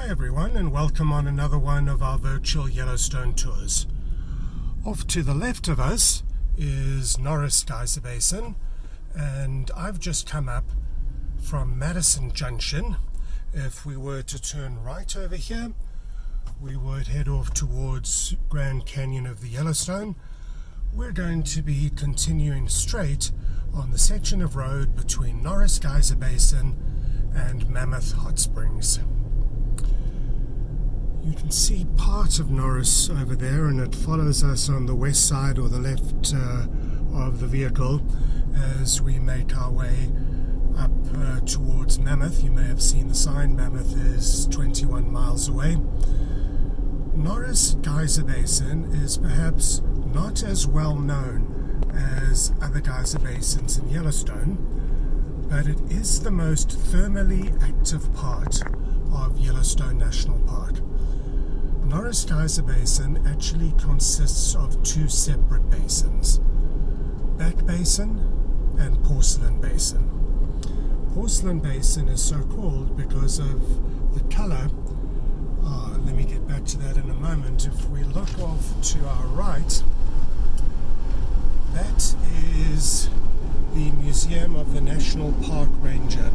Hi everyone, and welcome on another one of our virtual Yellowstone tours. Off to the left of us is Norris Geyser Basin, and I've just come up from Madison Junction. If we were to turn right over here, we would head off towards Grand Canyon of the Yellowstone. We're going to be continuing straight on the section of road between Norris Geyser Basin and Mammoth Hot Springs. You can see part of Norris over there, and it follows us on the west side or the left of the vehicle as we make our way up towards Mammoth. You may have seen the sign. Mammoth is 21 miles away. Norris Geyser Basin is perhaps not as well known as other geyser basins in Yellowstone, but it is the most thermally active part of Yellowstone National Park. Norris Geyser Basin actually consists of two separate basins, Back Basin and Porcelain Basin. Porcelain Basin is so called because of the color. Let me get back to that in a moment. If we look off to our right, that is the Museum of the National Park Ranger.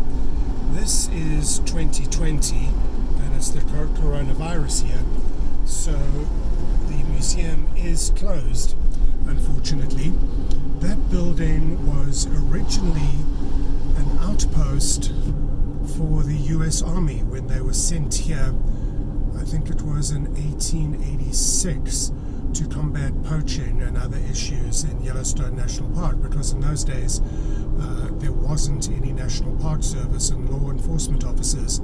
This is 2020, and it's the coronavirus year. So the museum is closed, unfortunately. That building was originally an outpost for the US Army when they were sent here, I think it was in 1886, to combat poaching and other issues in Yellowstone National Park, because in those days there wasn't any National Park Service and law enforcement officers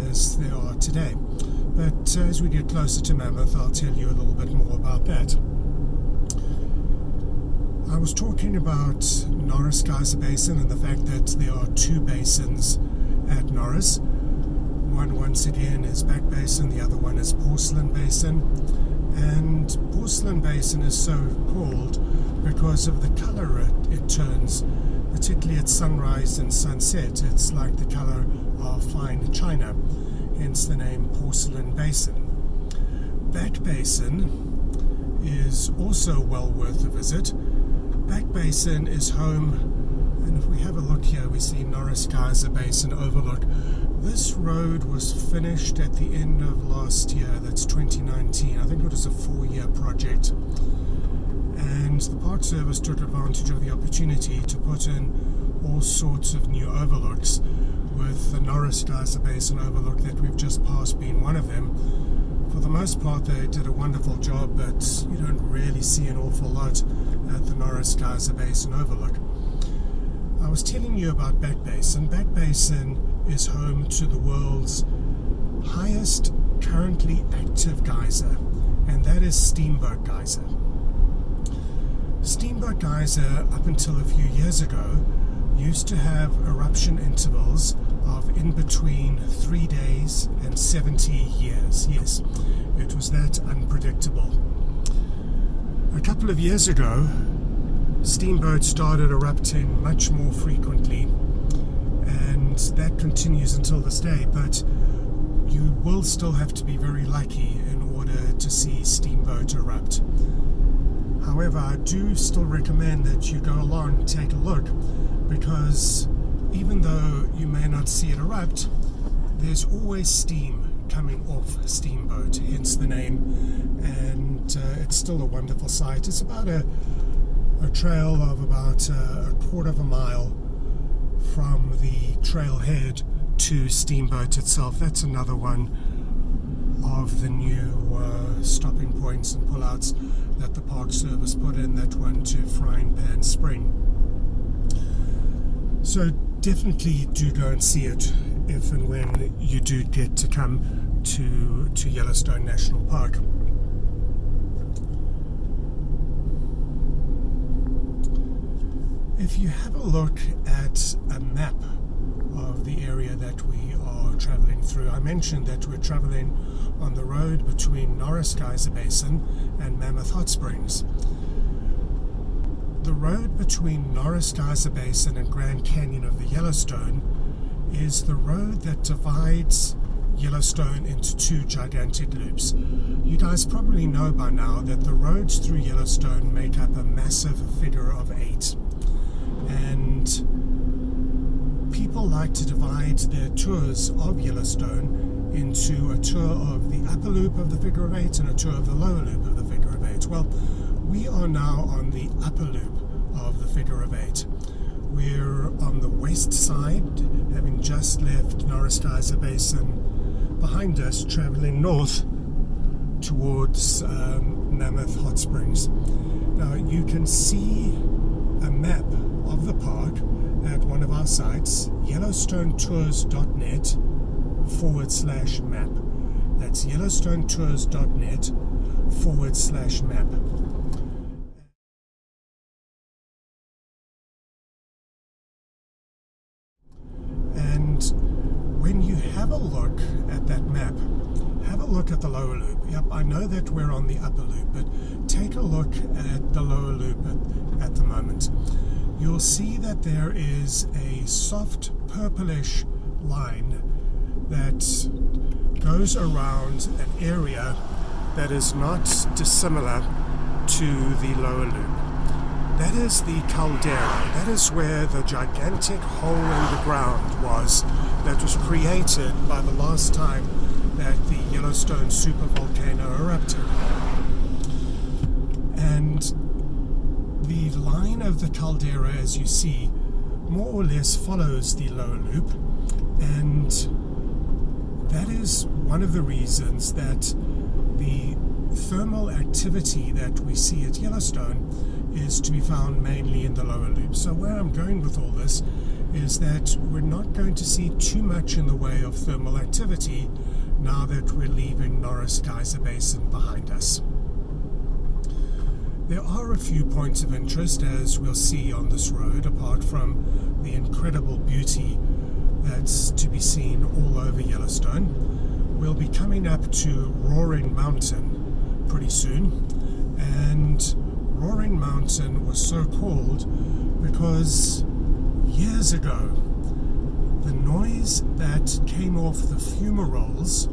as there are today. But as we get closer to Mammoth, I'll tell you a little bit more about that. I was talking about Norris Geyser Basin and the fact that there are two basins at Norris. One, once again, is Back Basin, the other one is Porcelain Basin. And Porcelain Basin is so called because of the color it turns, particularly at sunrise and sunset. It's like the color of fine china, hence the name Porcelain Basin. Back Basin is also well worth a visit. Back Basin is home, and if we have a look here, we see Norris Geyser Basin overlook. This road was finished at the end of last year, that's 2019. I think it was a 4-year project. And the Park Service took advantage of the opportunity to put in all sorts of new overlooks, with the Norris Geyser Basin overlook that we've just passed being one of them. For the most part, they did a wonderful job, but you don't really see an awful lot at the Norris Geyser Basin overlook. I was telling you about Back Basin. Back Basin is home to the world's highest currently active geyser, and that is Steamboat Geyser. Steamboat Geyser, up until a few years ago, used to have eruption intervals of in between 3 days and 70 years. Yes, it was that unpredictable. A couple of years ago, Steamboat started erupting much more frequently, and that continues until this day, but you will still have to be very lucky in order to see Steamboat erupt. However, I do still recommend that you go along and take a look, because even though you may not see it erupt, there's always steam coming off Steamboat, hence the name, and it's still a wonderful sight. It's about a trail of about a quarter of a mile from the trailhead to Steamboat itself. That's another one of the new stopping points and pullouts that the Park Service put in, that one to Frying Pan Spring. So definitely do go and see it if and when you do get to come to Yellowstone National Park. If you have a look at a map of the area that we are traveling through, I mentioned that we're traveling on the road between Norris Geyser Basin and Mammoth Hot Springs. The road between Norris Geyser Basin and Grand Canyon of the Yellowstone is the road that divides Yellowstone into two gigantic loops. You guys probably know by now that the roads through Yellowstone make up a massive figure of 8. And people like to divide their tours of Yellowstone into a tour of the upper loop of the figure of 8 and a tour of the lower loop of the figure of 8. Well, we are now on the upper loop of the figure of 8. We're on the west side, having just left Norris Geyser Basin behind us, traveling north towards Mammoth Hot Springs. Now you can see a map of the park at one of our sites, yellowstonetours.net/map. That's yellowstonetours.net/map. And when you have a look at that map, have a look at the lower loop. Yep, I know that we're on the upper loop, but take a look at the lower loop at the moment. You'll see that there is a soft purplish line that goes around an area that is not dissimilar to the lower loop. That is the caldera. That is where the gigantic hole in the ground was that was created by the last time that the Yellowstone supervolcano erupted. And the line of the caldera, as you see, more or less follows the lower loop, and that is one of the reasons that the thermal activity that we see at Yellowstone is to be found mainly in the lower loop. So where I'm going with all this is that we're not going to see too much in the way of thermal activity now that we're leaving Norris Geyser Basin behind us. There are a few points of interest, as we'll see on this road, apart from the incredible beauty that's to be seen all over Yellowstone. We'll be coming up to Roaring Mountain pretty soon, and Roaring Mountain was so called because years ago the noise that came off the fumaroles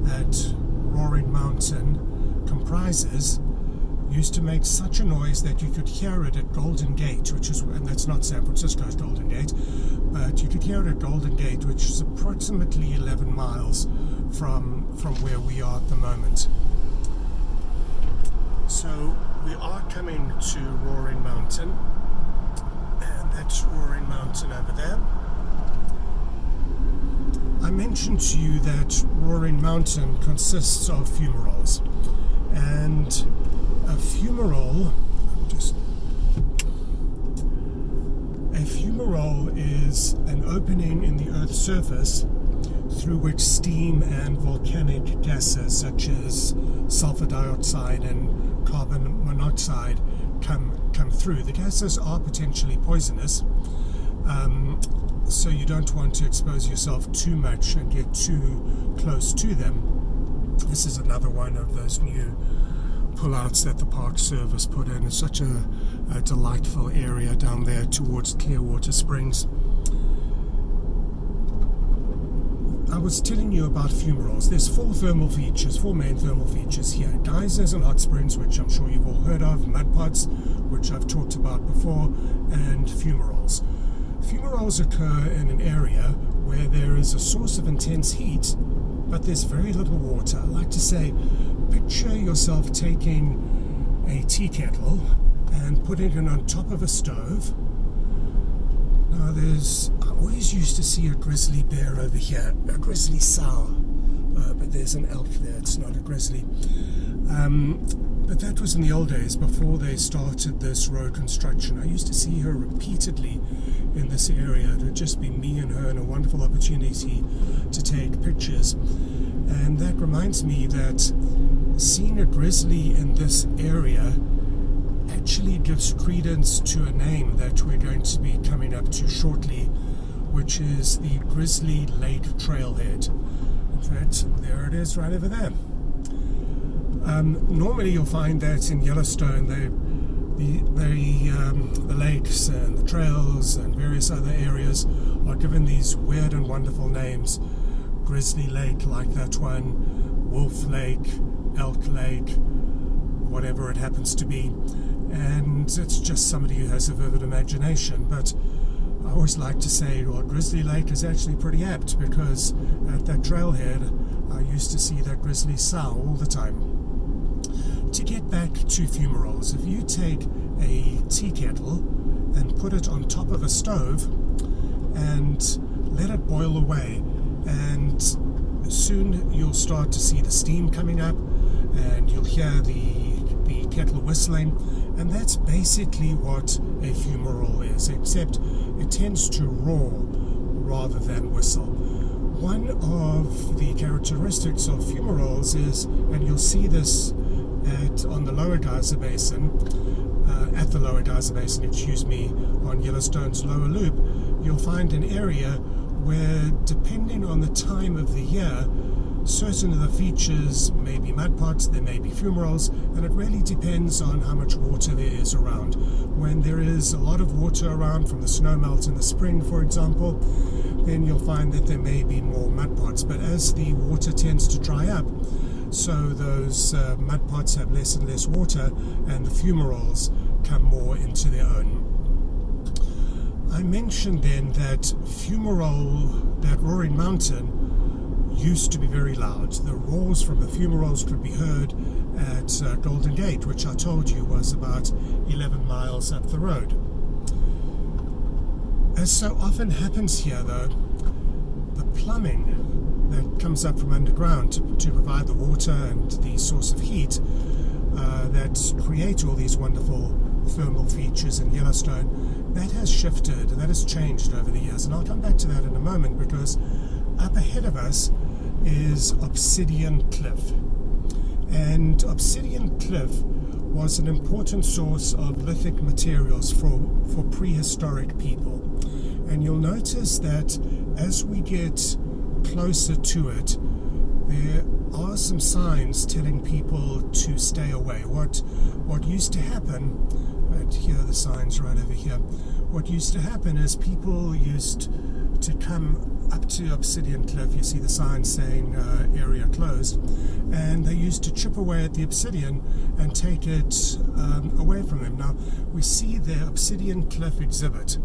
that Roaring Mountain comprises used to make such a noise that you could hear it at Golden Gate, and that's not San Francisco's Golden Gate, but you could hear it at Golden Gate, which is approximately 11 miles from where we are at the moment. So we are coming to Roaring Mountain, and that's Roaring Mountain over there. I mentioned to you that Roaring Mountain consists of fumaroles, and a fumarole is an opening in the Earth's surface through which steam and volcanic gases such as sulfur dioxide and carbon monoxide come through. The gases are potentially poisonous, so you don't want to expose yourself too much and get too close to them. This is another one of those new pullouts that the Park Service put in. It's such a delightful area down there towards Clearwater Springs. I was telling you about fumaroles. There's four main thermal features here. Geysers and hot springs, which I'm sure you've all heard of, mud pots, which I've talked about before, and fumaroles. Fumaroles occur in an area where there is a source of intense heat, but there's very little water. I like to say, picture yourself taking a tea kettle and putting it on top of a stove. Now I always used to see a grizzly bear over here, a grizzly sow, but there's an elk there, it's not a grizzly. But that was in the old days, before they started this road construction. I used to see her repeatedly in this area. It would just be me and her, and a wonderful opportunity to take pictures. And that reminds me that seeing a grizzly in this area actually gives credence to a name that we're going to be coming up to shortly, which is the Grizzly Lake Trailhead. In fact, there it is right over there. Normally you'll find that in Yellowstone the lakes and the trails and various other areas are given these weird and wonderful names Grizzly Lake like that one, Wolf Lake, Elk Lake, whatever it happens to be. And it's just somebody who has a vivid imagination. But I always like to say, well, Grizzly Lake is actually pretty apt, because at that trailhead I used to see that grizzly sow all the time. To get back to fumaroles, if you take a tea kettle and put it on top of a stove and let it boil away, and soon you'll start to see the steam coming up and you'll hear the kettle whistling, and that's basically what a fumarole is, except it tends to roar rather than whistle. One of the characteristics of fumaroles is, and you'll see this on the Lower Geyser Basin, on Yellowstone's lower loop, you'll find an area where, depending on the time of the year, certain of the features may be mud pots, there may be fumaroles, and it really depends on how much water there is around. When there is a lot of water around from the snow melt in the spring, for example, then you'll find that there may be more mud pots. But as the water tends to dry up, so those mud pots have less and less water, and the fumaroles come more into their own. I mentioned then that fumarole, that roaring mountain, used to be very loud. The roars from the fumaroles could be heard at Golden Gate, which I told you was about 11 miles up the road. As so often happens here, though, the plumbing that comes up from underground to provide the water and the source of heat that create all these wonderful thermal features in Yellowstone, that has shifted, that has changed over the years. And I'll come back to that in a moment, because up ahead of us is Obsidian Cliff. And Obsidian Cliff was an important source of lithic materials for prehistoric people. And you'll notice that as we get closer to it, there are some signs telling people to stay away. What used to happen, right here are the signs right over here. What used to happen is people used to come up to Obsidian Cliff. You see the sign saying area closed, and they used to chip away at the obsidian and take it away from them. Now we see the Obsidian Cliff exhibit.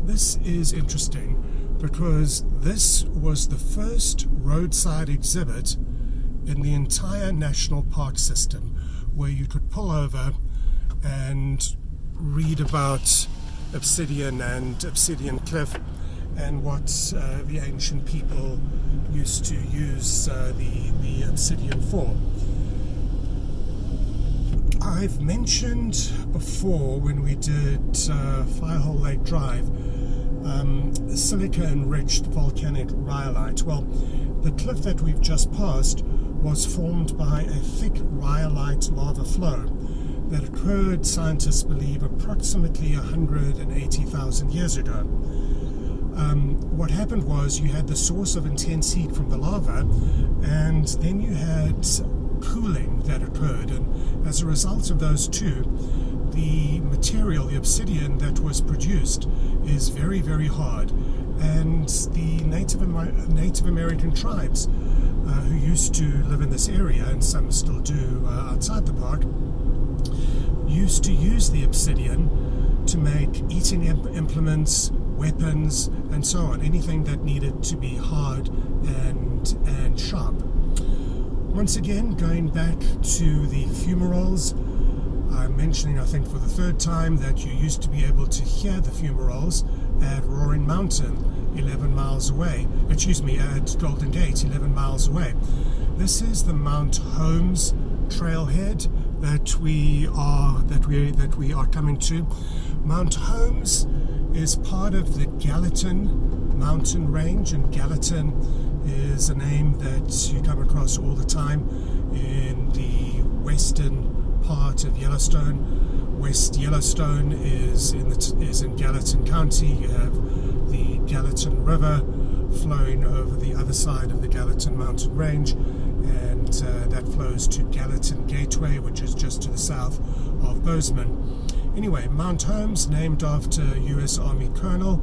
This is interesting because this was the first roadside exhibit in the entire national park system, where you could pull over and read about obsidian and Obsidian Cliff and what the ancient people used to use the obsidian for. I've mentioned before, when we did Firehole Lake Drive, silica-enriched volcanic rhyolite. Well, the cliff that we've just passed was formed by a thick rhyolite lava flow that occurred, scientists believe, approximately 180,000 years ago. What happened was you had the source of intense heat from the lava, and then you had cooling that occurred, and as a result of those two, the material, the obsidian that was produced, is very, very hard. And the Native American tribes who used to live in this area, and some still do outside the park, used to use the obsidian to make eating implements, weapons, and so on, anything that needed to be hard and sharp. Once again, going back to the fumaroles, I'm mentioning, I think for the third time, that you used to be able to hear the fumaroles at Roaring Mountain, 11 miles away. At Golden Gate, 11 miles away. This is the Mount Holmes trailhead that we are coming to. Mount Holmes is part of the Gallatin mountain range, and Gallatin is a name that you come across all the time in the western part of Yellowstone. West Yellowstone is in Gallatin County. You have the Gallatin River flowing over the other side of the Gallatin mountain range, and that flows to Gallatin Gateway, which is just to the south of Bozeman. Anyway, Mount Holmes, named after U.S. Army Colonel,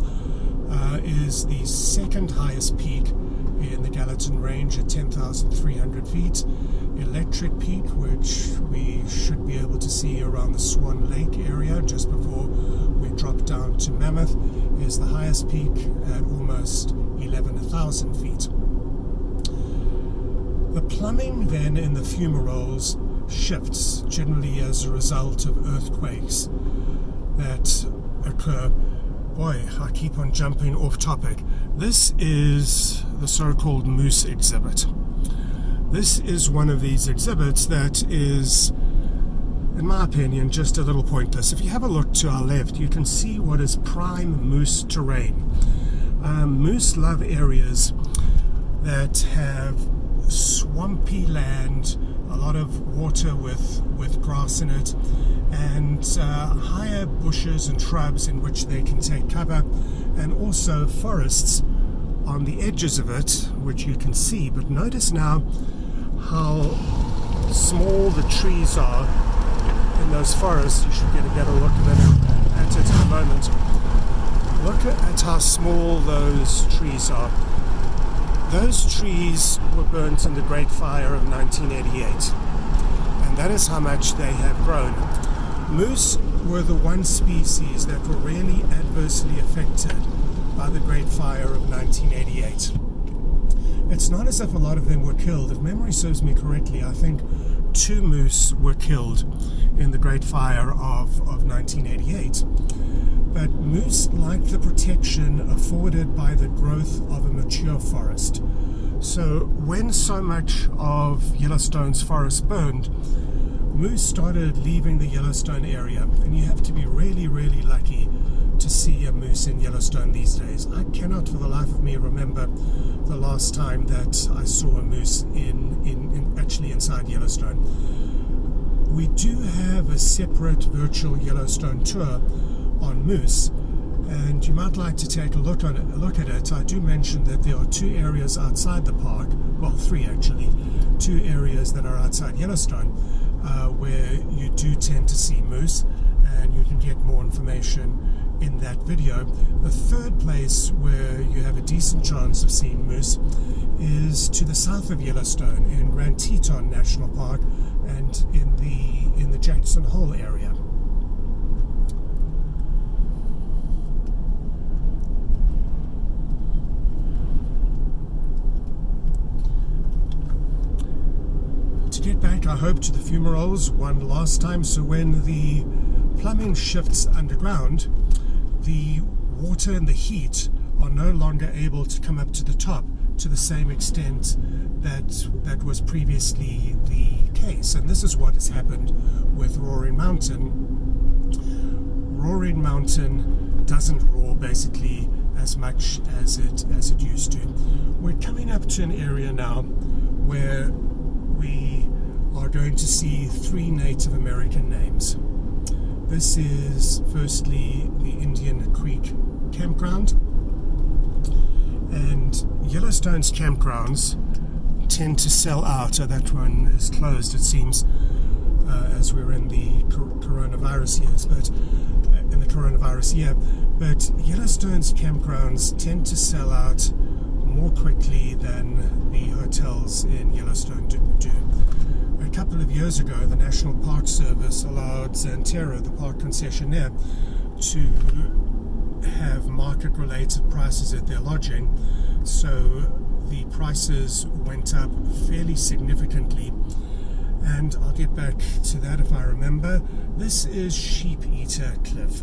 is the second highest peak in the Gallatin range at 10,300 feet. Electric Peak, which we should be able to see around the Swan Lake area just before we drop down to Mammoth, is the highest peak at almost 11,000 feet. The plumbing then in the fumaroles shifts generally as a result of earthquakes that occur. Boy, I keep on jumping off topic. This is the so-called moose exhibit. This is one of these exhibits that is, in my opinion, just a little pointless. If you have a look to our left, you can see what is prime moose terrain. Moose love areas that have swampy land, a lot of water with grass in it, and higher bushes and shrubs in which they can take cover, and also forests on the edges of it, which you can see. But notice now how small the trees are in those forests. You should get a better look at it in a moment. Look at how small those trees are. Those trees were burnt in the Great Fire of 1988, and that is how much they have grown. Moose were the one species that were really adversely affected by the Great Fire of 1988. It's not as if a lot of them were killed. If memory serves me correctly, I think 2 moose were killed in the Great Fire of 1988. But moose like the protection afforded by the growth of a mature forest. So when so much of Yellowstone's forest burned, moose started leaving the Yellowstone area, and you have to be really, really lucky to see a moose in Yellowstone these days. I cannot for the life of me remember the last time that I saw a moose in actually inside Yellowstone. We do have a separate virtual Yellowstone tour on moose, and you might like to take a look at it. I do mention that there are 2 areas outside the park, well 3 actually, 2 areas that are outside Yellowstone where you do tend to see moose, and you can get more information in that video. The third place where you have a decent chance of seeing moose is to the south of Yellowstone in Grand Teton National Park and in the Jackson Hole area. To get back, I hope, to the fumaroles one last time. So when the plumbing shifts underground, the water and the heat are no longer able to come up to the top to the same extent that was previously the case. And this is what has happened with Roaring Mountain. Roaring Mountain doesn't roar basically as much as it used to. We're coming up to an area now where we are going to see 3 Native American names. This is firstly the Indian Creek campground, and Yellowstone's campgrounds tend to sell out. That one is closed, it seems, as we're in the coronavirus year. But Yellowstone's campgrounds tend to sell out more quickly than the hotels in Yellowstone do. A couple of years ago, the National Park Service allowed Xanterra, the park concessionaire, to have market-related prices at their lodging. So the prices went up fairly significantly. And I'll get back to that if I remember. This is Sheepeater Cliff.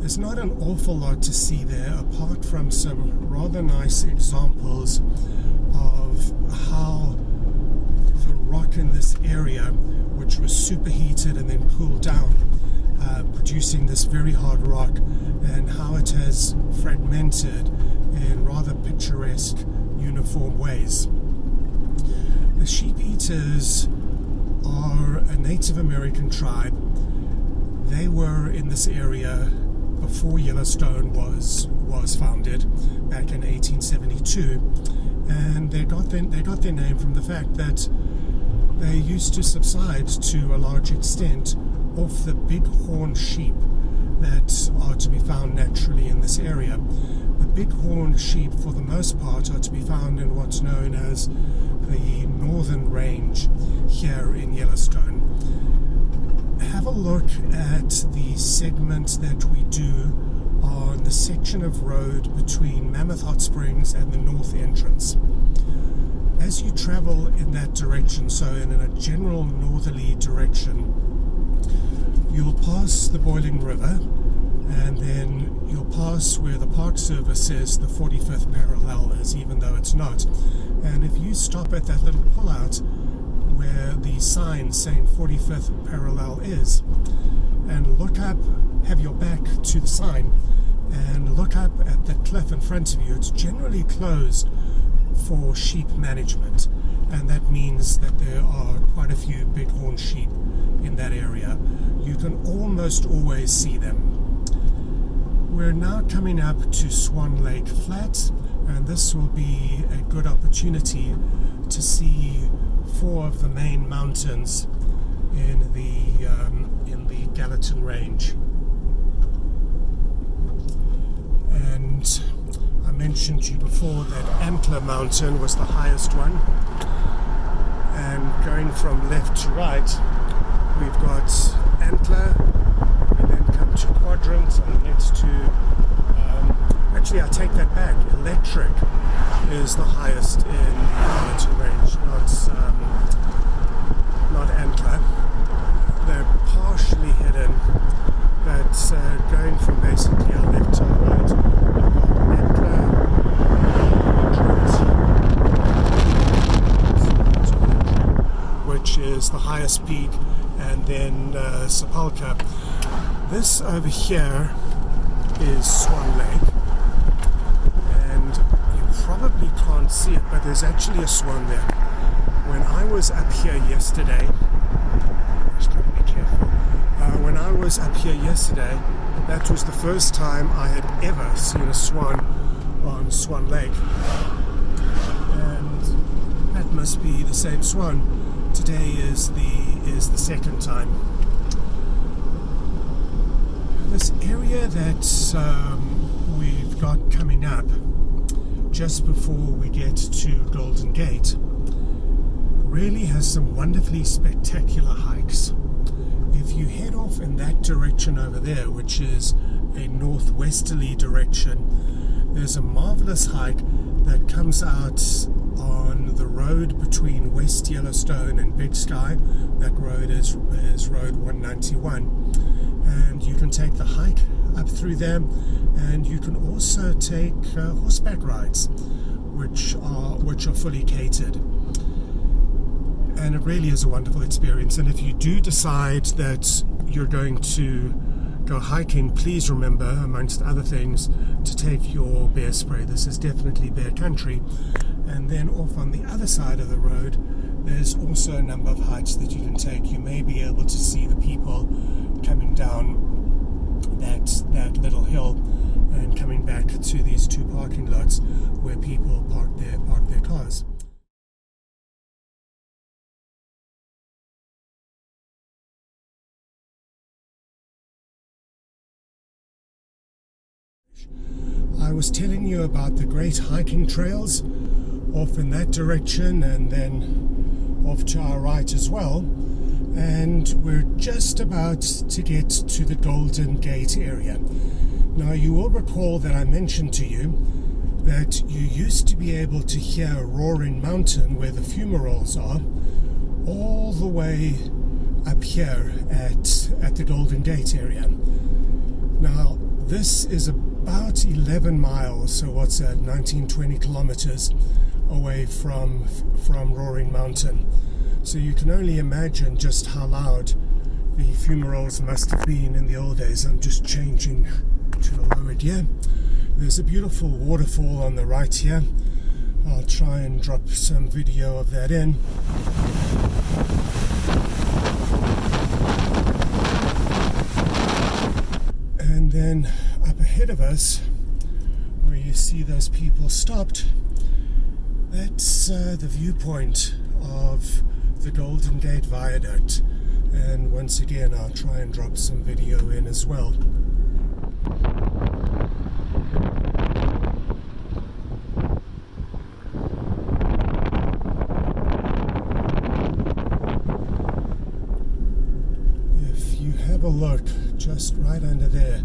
There's not an awful lot to see there, apart from some rather nice examples of how the rock in this area, which was superheated and then cooled down, producing this very hard rock, and how it has fragmented in rather picturesque, uniform ways. The Sheepeaters are a Native American tribe. They were in this area before Yellowstone was founded back in 1872, and they got their name from the fact that they used to subside to a large extent off the bighorn sheep that are to be found naturally in this area. The bighorn sheep, for the most part, are to be found in what's known as the northern range here in Yellowstone. Have a look at the segment that we do on the section of road between Mammoth Hot Springs and the north entrance. As you travel in that direction, so in a general northerly direction, you'll pass the Boiling River, and then you'll pass where the Park Service says the 45th parallel is, even though it's not. And if you stop at that little pullout where the sign saying 45th parallel is, and look up, have your back to the sign, and look up at the cliff in front of you, it's generally closed for sheep management, and that means that there are quite a few bighorn sheep in that area. You can almost always see them. We're now coming up to Swan Lake Flat, and this will be a good opportunity to see four of the main mountains in the Gallatin range. And I mentioned to you before that Antler Mountain was the highest one, and going from left to right, we've got Antler, and then come to Quadrant, and next to actually I take that back, Electric is the highest in the Gallatin range, not Antler. They're partially hidden, but going from basically our left to our right, we've got Antler, which is the highest peak, and then Sepulchre. This over here is Swan Lake, and you probably can't see it, but there's actually a swan there. When I was up here yesterday, when I was up here yesterday, that was the first time I had ever seen a swan on Swan Lake, and that must be the same swan. Today is the second time. This area that we've got coming up just before we get to Golden Gate really has some wonderfully spectacular hikes. If you head off in that direction over there, which is a northwesterly direction, there's a marvelous hike that comes out on the road between West Yellowstone and Big Sky. That road is Road 191, and you can take the hike up through them, and you can also take horseback rides, which are fully catered. And it really is a wonderful experience. And if you do decide that you're going to go hiking, please remember, amongst other things, to take your bear spray. This is definitely bear country. And then off on the other side of the road, there's also a number of hikes that you can take. You may be able to see the people coming down that little hill and coming back to these two parking lots where people park their cars. I was telling you about the great hiking trails off in that direction, and then off to our right as well, and we're just about to get to the Golden Gate area. Now, you will recall that I mentioned to you that you used to be able to hear Roaring Mountain, where the fumaroles are, all the way up here at the Golden Gate area. Now, this is about 11 miles, so what's that, 19-20 kilometers away from Roaring Mountain. So you can only imagine just how loud the fumaroles must have been in the old days. I'm just changing to the lower gear. There's a beautiful waterfall on the right here. I'll try and drop some video of that in. And then up ahead of us, where you see those people stopped, that's the viewpoint of the Golden Gate Viaduct. And once again, I'll try and drop some video in as well. have a look just right under there.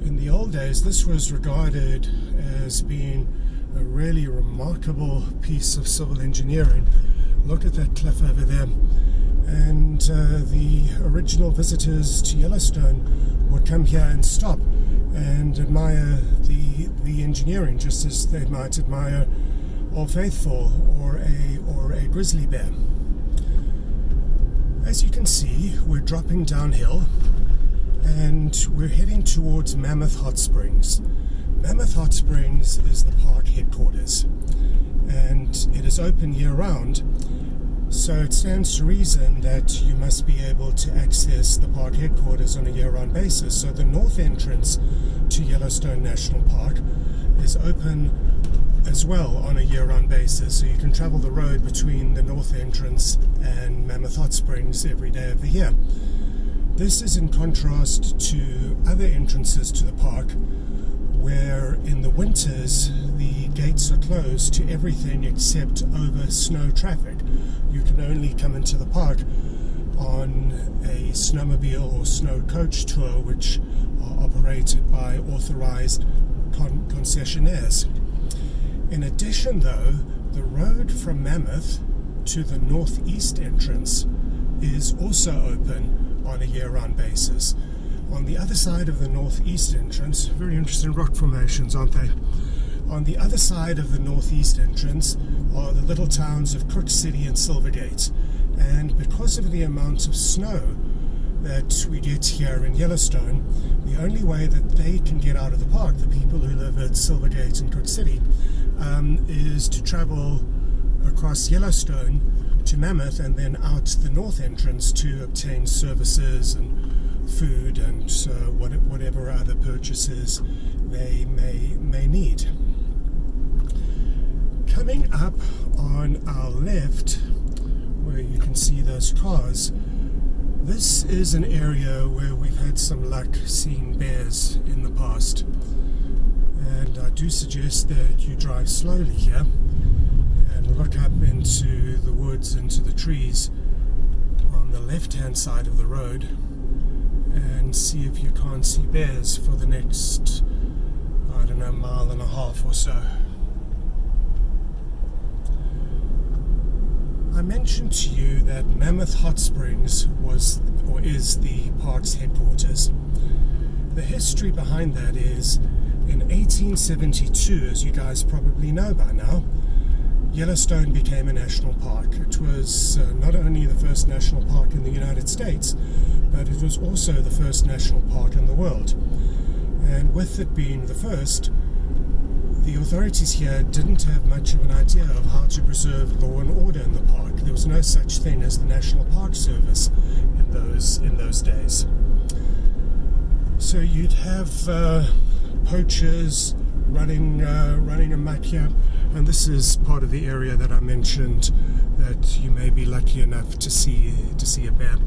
In the old days, this was regarded as being a really remarkable piece of civil engineering. Look at that cliff over there. And the original visitors to Yellowstone would come here and stop and admire the engineering, just as they might admire Old Faithful or a grizzly bear. As you can see, we're dropping downhill and we're heading towards Mammoth Hot Springs. Mammoth Hot Springs is the park headquarters, and it is open year-round, so it stands to reason that you must be able to access the park headquarters on a year-round basis. So the north entrance to Yellowstone National Park is open as well on a year-round basis, so you can travel the road between the north entrance and Mammoth Hot Springs every day of the year. This is in contrast to other entrances to the park, where in the winters the gates are closed to everything except over snow traffic. You can only come into the park on a snowmobile or snow coach tour, which are operated by authorized concessionaires. In addition, though, the road from Mammoth to the northeast entrance is also open on a year-round basis. On the other side of the northeast entrance, very interesting rock formations, aren't they? On the other side of the northeast entrance are the little towns of Cook City and Silvergate. And because of the amount of snow that we get here in Yellowstone, the only way that they can get out of the park, the people who live at Silvergate and Cook City, is to travel across Yellowstone to Mammoth and then out the north entrance to obtain services and food and whatever other purchases they may need. Coming up on our left, where you can see those cars, this is an area where we've had some luck seeing bears in the past. And I do suggest that you drive slowly here and look up into the woods, into the trees on the left-hand side of the road, and see if you can't see bears for the next, I don't know, mile and a half or so. I mentioned to you that Mammoth Hot Springs was or is the park's headquarters. The history behind that is, in 1872, as you guys probably know by now, Yellowstone became a national park. It was not only the first national park in the United States, but it was also the first national park in the world. And with it being the first, the authorities here didn't have much of an idea of how to preserve law and order in the park. There was no such thing as the National Park Service in those days. So you'd have poachers running amok here, and this is part of the area that I mentioned that you may be lucky enough to see a bear.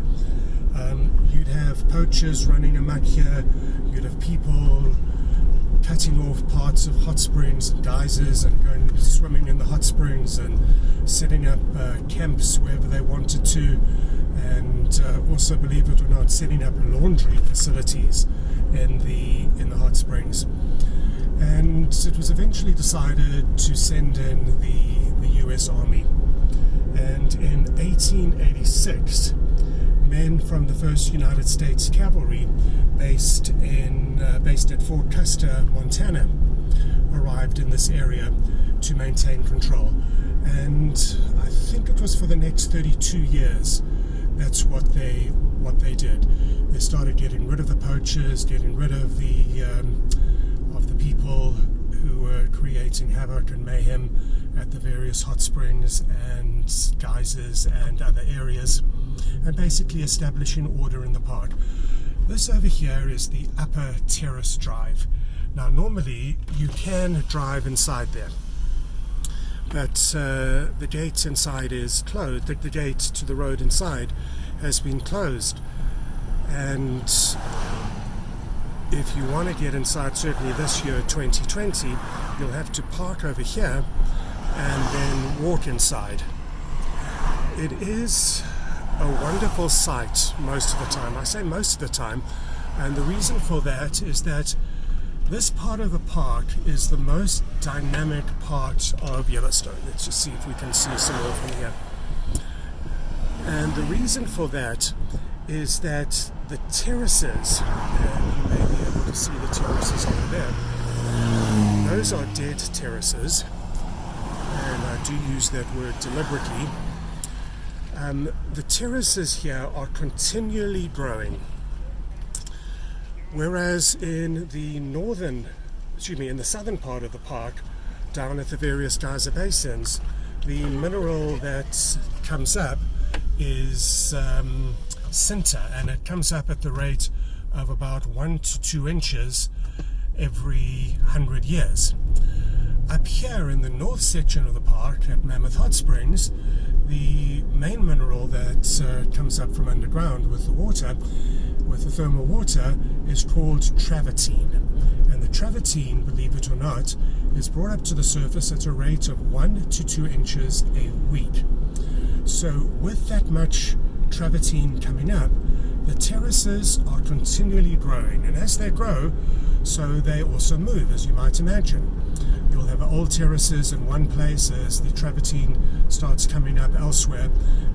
You'd have poachers running amok here. You'd have people cutting off parts of hot springs and geysers and going swimming in the hot springs and setting up camps wherever they wanted to, and also, believe it or not, setting up laundry facilities in the hot springs. And it was eventually decided to send in the US Army. And in 1886, men from the 1st United States Cavalry, based at Fort Custer, Montana, arrived in this area to maintain control. And I think it was for the next 32 years. That's what they did. They started getting rid of the poachers, getting rid of the people who were creating havoc and mayhem at the various hot springs and geysers and other areas, and basically establishing order in the park. This over here is the upper terrace drive. Now normally you can drive inside there, but the gate inside is closed. The gate to the road inside has been closed, and if you want to get inside, certainly this year 2020, you'll have to park over here and then walk inside. It is a wonderful sight most of the time. I say most of the time, and the reason for that is that this part of the park is the most dynamic part of Yellowstone. Let's just see if we can see some more from here. And the reason for that is that the terraces, and you may be able to see the terraces over there, those are dead terraces, and I do use that word deliberately. The terraces here are continually growing, whereas in the in the southern part of the park, down at the various geyser basins, the mineral that comes up is sinter, and it comes up at the rate of about 1 to 2 inches every 100 years. Up here in the north section of the park at Mammoth Hot Springs, the main mineral that comes up from underground with the water, with the thermal water, is called Travertine. And the Travertine, believe it or not, is brought up to the surface at a rate of 1 to 2 inches a week. So with that much Travertine coming up, the terraces are continually growing, and as they grow, so they also move, as you might imagine. You'll have old terraces in one place as the Travertine starts coming up elsewhere,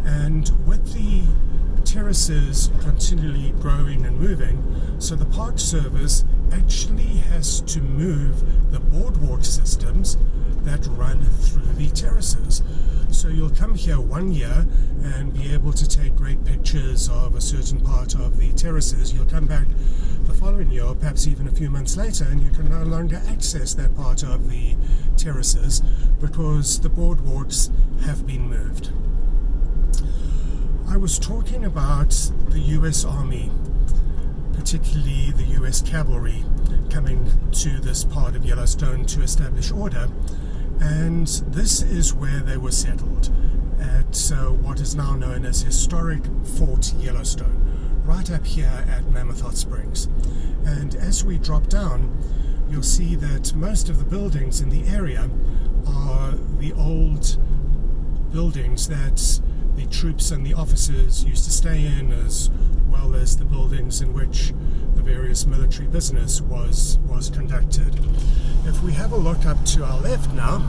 and with the terraces continually growing and moving, so the Park Service actually has to move the boardwalk systems that run through the terraces. So you'll come here one year and be able to take great pictures of a certain part of the terraces. You'll come back the following year, or perhaps even a few months later, and you can no longer access that part of the terraces because the boardwalks have been moved. I was talking about the US Army, particularly the US Cavalry, coming to this part of Yellowstone to establish order, and this is where they were settled, at what is now known as historic Fort Yellowstone, right up here at Mammoth Hot Springs. And as we drop down, you'll see that most of the buildings in the area are the old buildings that the troops and the officers used to stay in, as well as the buildings in which the various military business was conducted. If we have a look up to our left now,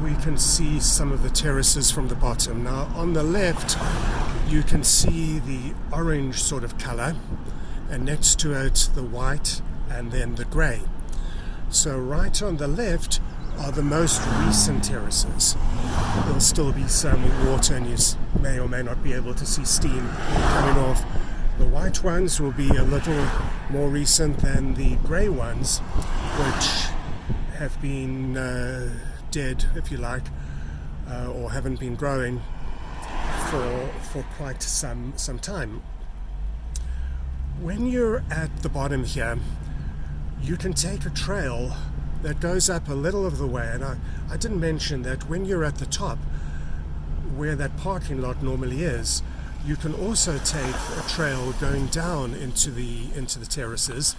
we can see some of the terraces from the bottom. Now on the left you can see the orange sort of color, and next to it the white and then the gray. So right on the left are the most recent terraces. There'll still be some water and you may or may not be able to see steam coming off. The white ones will be a little more recent than the grey ones, which have been dead, if you like, or haven't been growing for quite some time. When you're at the bottom here, you can take a trail that goes up a little of the way, and I didn't mention that when you're at the top, where that parking lot normally is, you can also take a trail going down into the terraces,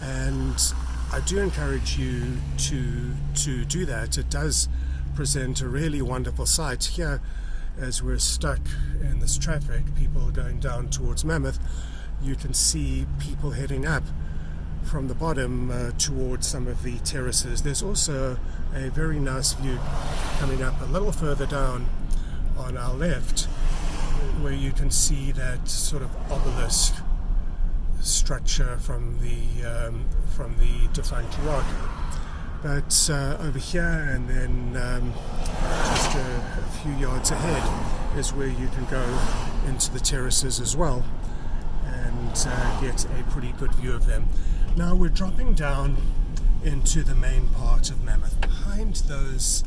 and I do encourage you to do that. It does present a really wonderful sight here as we're stuck in this traffic, people going down towards Mammoth. You can see people heading up from the bottom towards some of the terraces. There's also a very nice view coming up a little further down on our left, where you can see that sort of obelisk structure from the defunct rock. But over here and then just a few yards ahead is where you can go into the terraces as well and get a pretty good view of them. Now we're dropping down into the main part of Mammoth. Behind those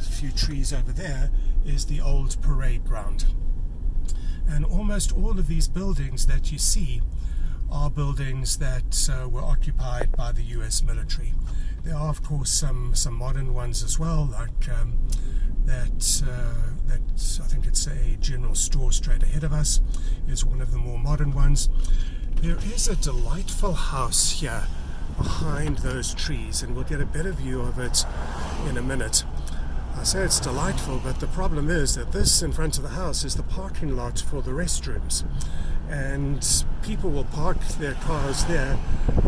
few trees over there is the old parade ground. And almost all of these buildings that you see are buildings that were occupied by the US military. There are of course some modern ones as well, like that I think it's a general store straight ahead of us is one of the more modern ones. There is a delightful house here behind those trees, and we'll get a better view of it in a minute. I say it's delightful, but the problem is that this in front of the house is the parking lot for the restrooms, and people will park their cars there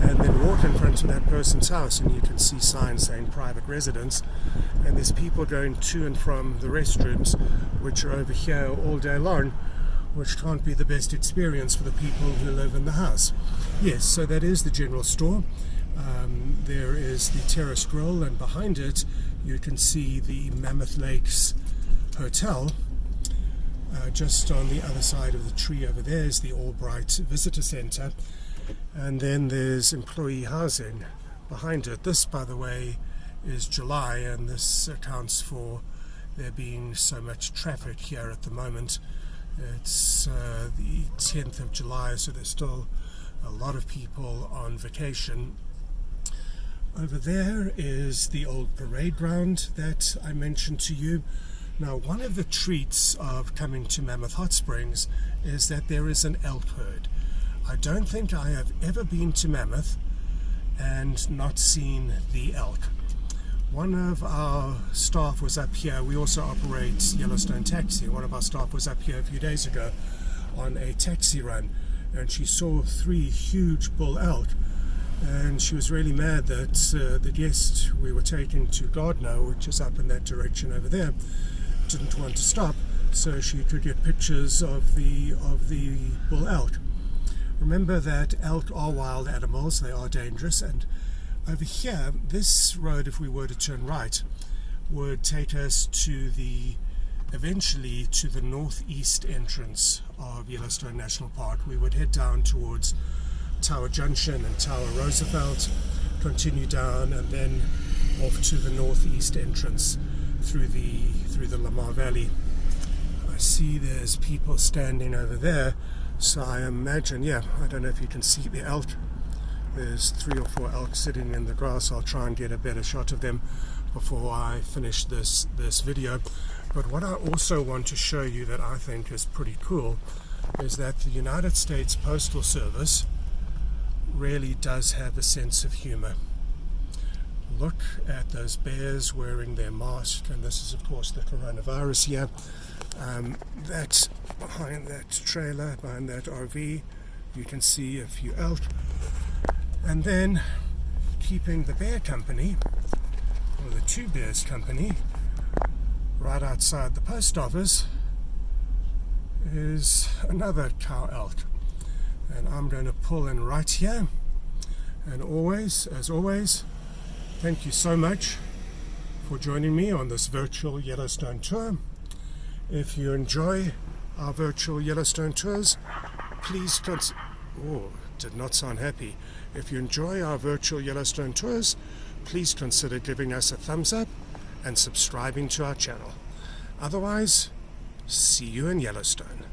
and then walk in front of that person's house, and you can see signs saying private residence, and there's people going to and from the restrooms, which are over here all day long, which can't be the best experience for the people who live in the house. Yes, so that is the general store. There is the terrace grill, and behind it you can see the Mammoth Lakes Hotel. Just on the other side of the tree over there is the Albright Visitor Center, and then there's employee housing behind it. This, by the way, is July, and this accounts for there being so much traffic here at the moment. It's the 10th of July, so there's still a lot of people on vacation. Over there is the old parade ground that I mentioned to you. Now, one of the treats of coming to Mammoth Hot Springs is that there is an elk herd. I don't think I have ever been to Mammoth and not seen the elk. One of our staff was up here. We also operate Yellowstone Taxi. One of our staff was up here a few days ago on a taxi run, and she saw 3 huge bull elk, and she was really mad that the guest we were taking to Gardner, which is up in that direction over there, didn't want to stop so she could get pictures of the bull elk. Remember that elk are wild animals, they are dangerous, and over here, this road, if we were to turn right, would take us to eventually to the northeast entrance of Yellowstone National Park. We would head down towards Tower Junction and Tower Roosevelt, continue down, and then off to the northeast entrance through the Lamar Valley. I see there's people standing over there, so I imagine, I don't know if you can see the elk. There's 3 or 4 elk sitting in the grass. I'll try and get a better shot of them before I finish this video. But what I also want to show you that I think is pretty cool is that the United States Postal Service really does have a sense of humor. Look at those bears wearing their mask, and this is of course the coronavirus here. That's behind that trailer, behind that RV, you can see a few elk. And then keeping the bear company, or the 2 bears company, right outside the post office is another cow elk. And I'm going to pull in right here. And as always, thank you so much for joining me on this virtual Yellowstone tour. If you enjoy our virtual Yellowstone tours, please did not sound happy. If you enjoy our virtual Yellowstone tours, please consider giving us a thumbs up and subscribing to our channel. Otherwise, see you in Yellowstone.